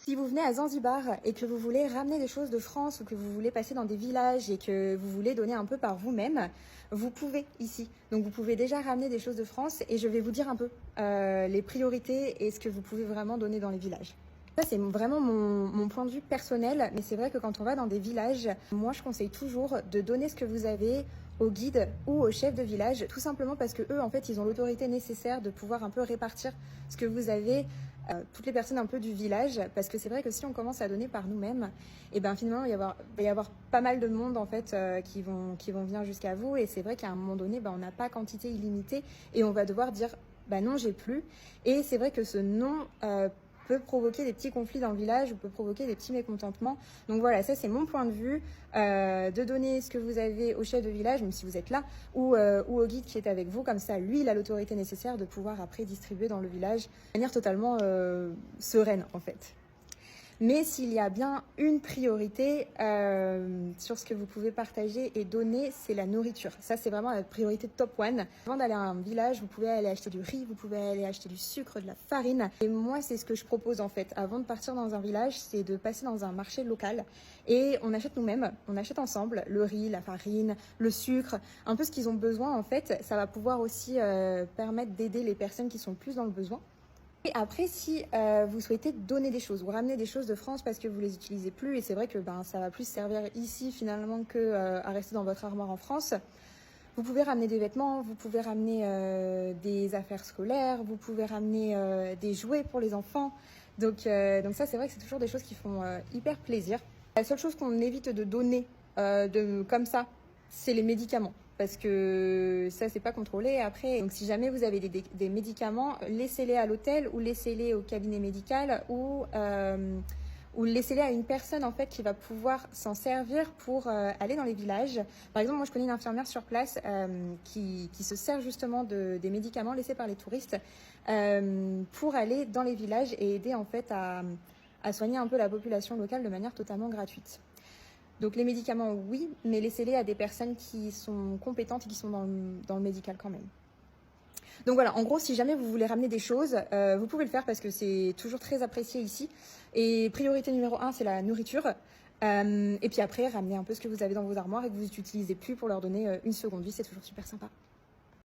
Si vous venez à Zanzibar et que vous voulez ramener des choses de France ou que vous voulez passer dans des villages et que vous voulez donner un peu par vous-même, vous pouvez ici. Donc vous pouvez déjà ramener des choses de France et je vais vous dire un peu les priorités et ce que vous pouvez vraiment donner dans les villages. Ça, c'est vraiment mon point de vue personnel, mais c'est vrai que quand on va dans des villages, moi, je conseille toujours de donner ce que vous avez aux guides ou aux chefs de village, tout simplement parce que eux, en fait, ils ont l'autorité nécessaire de pouvoir un peu répartir ce que vous avez, toutes les personnes un peu du village, parce que c'est vrai que si on commence à donner par nous-mêmes, et ben finalement, il va y avoir pas mal de monde, en fait, qui vont venir jusqu'à vous, et c'est vrai qu'à un moment donné, ben, on n'a pas quantité illimitée, et on va devoir dire, bah non, j'ai plus, et c'est vrai que ce non peut provoquer des petits conflits dans le village ou peut provoquer des petits mécontentements. Donc voilà, ça c'est mon point de vue, de donner ce que vous avez au chef de village, même si vous êtes là, ou au guide qui est avec vous, comme ça lui il a l'autorité nécessaire de pouvoir après distribuer dans le village de manière totalement sereine en fait. Mais s'il y a bien une priorité sur ce que vous pouvez partager et donner, c'est la nourriture. Ça, c'est vraiment la priorité top one. Avant d'aller à un village, vous pouvez aller acheter du riz, vous pouvez aller acheter du sucre, de la farine. Et moi, c'est ce que je propose en fait. Avant de partir dans un village, c'est de passer dans un marché local et on achète nous-mêmes, on achète ensemble le riz, la farine, le sucre, un peu ce qu'ils ont besoin en fait. Ça va pouvoir aussi permettre d'aider les personnes qui sont plus dans le besoin. Et après, si vous souhaitez donner des choses ou ramener des choses de France parce que vous les utilisez plus, et c'est vrai que ça va plus servir ici finalement que à rester dans votre armoire en France, vous pouvez ramener des vêtements, vous pouvez ramener des affaires scolaires, vous pouvez ramener des jouets pour les enfants. Donc ça, c'est vrai que c'est toujours des choses qui font hyper plaisir. La seule chose qu'on évite de donner comme ça, c'est les médicaments. Parce que ça, c'est pas contrôlé. Après, donc si jamais vous avez des médicaments, laissez-les à l'hôtel ou laissez-les au cabinet médical ou laissez-les à une personne en fait qui va pouvoir s'en servir pour aller dans les villages. Par exemple, moi je connais une infirmière sur place qui se sert justement des médicaments laissés par les touristes pour aller dans les villages et aider en fait à soigner un peu la population locale de manière totalement gratuite. Donc les médicaments, oui, mais laissez-les à des personnes qui sont compétentes et qui sont dans le médical quand même. Donc voilà, en gros, si jamais vous voulez ramener des choses, vous pouvez le faire parce que c'est toujours très apprécié ici. Et priorité numéro 1, c'est la nourriture. Et puis après, ramenez un peu ce que vous avez dans vos armoires et que vous n'utilisez plus pour leur donner une seconde vie, c'est toujours super sympa.